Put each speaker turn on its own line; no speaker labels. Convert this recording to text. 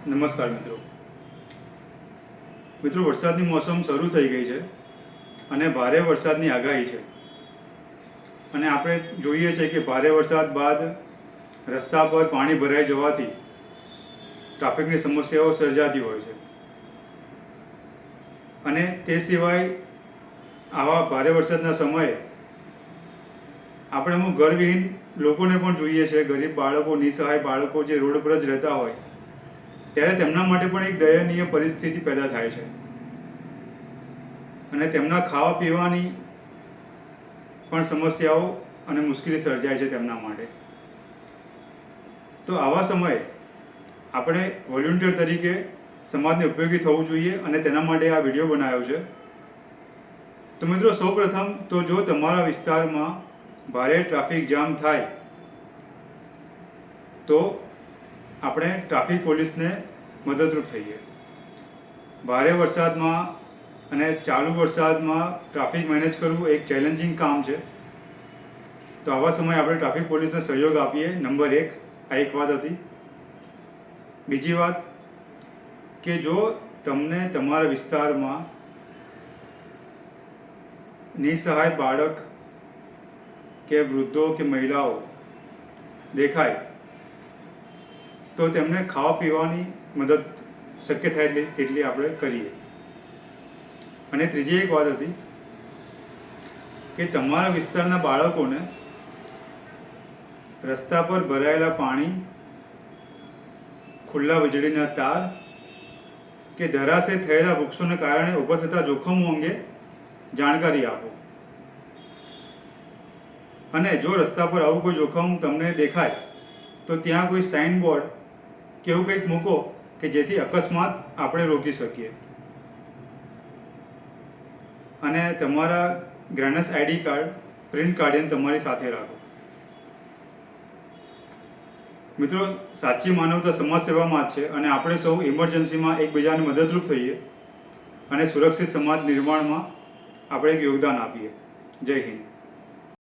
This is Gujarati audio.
નમસ્કાર મિત્રો વરસાદની મોસમ શરૂ થઈ ગઈ છે અને ભારે વરસાદની આગાહી છે અને આપણે જોઈએ છે કે ભારે વરસાદ બાદ રસ્તા પર પાણી ભરાઈ જવાથી ટ્રાફિકની સમસ્યાઓ સર્જાતી હોય છે અને તે સિવાય આવા ભારે વરસાદના સમયે આપણે અમુક ઘરવિહીન લોકોને પણ જોઈએ છે, ગરીબ બાળકો, નિસહાય બાળકો જે રોડ પર જ રહેતા હોય, ત્યારે તેમના માટે પણ એક દયનીય પરિસ્થિતિ પેદા થાય છે અને તેમના ખાવા પીવાની પણ સમસ્યાઓ અને મુશ્કેલી સર્જાય છે તેમના માટે. તો આવા સમયે આપણે વોલેન્ટિયર તરીકે સમાજને ઉપયોગી થવું જોઈએ અને તેના માટે આ વિડીયો બનાવ્યો છે. તો મિત્રો, સૌપ્રથમ તો જો તમારા વિસ્તારમાં ભારે ટ્રાફિક જામ થાય તો આપણે ટ્રાફિક પોલીસને મદદરૂપ થઈએ. ભારે વરસાદમાં અને ચાલુ વરસાદમાં ટ્રાફિક મેનેજ કરવું એક ચેલેન્જિંગ કામ છે. તો આવા સમયે આપણે ટ્રાફિક પોલીસને સહયોગ આપીએ. નંબર 1, આ એક વાત હતી. બીજી વાત કે જો તમને તમારા વિસ્તારમાં નિસહાય બાળક કે વૃદ્ધો કે મહિલાઓ દેખાય તો તેમને ખાવા પીવાની મદદ શક્ય થાય તેટલી આપણે કરીએ. અને ત્રીજી એક વાત હતી કે તમારા વિસ્તારના બાળકોને રસ્તા પર ભરાયેલા પાણી, ખુલ્લા વીજળીના તાર કે ધરાશય થયેલા વૃક્ષોને કારણે ઊભા થતા જોખમો અંગે જાણકારી આપો. અને જો રસ્તા પર આવું કોઈ જોખમ તમને દેખાય તો ત્યાં કોઈ સાઇન બોર્ડ કે એવું કંઈક મૂકો કે જેથી અકસ્માત આપણે રોકી શકીએ. અને તમારા ગ્રેનસ આઈડી કાર્ડ પ્રિન્ટ કાઢીને તમારી સાથે રાખો. મિત્રો, સાચી માનવતા સમાજ સેવામાં જ છે અને આપણે સૌ ઇમરજન્સીમાં એકબીજાને મદદરૂપ થઈએ અને સુરક્ષિત સમાજ નિર્માણમાં આપણે એક યોગદાન આપીએ. જય હિન્દ.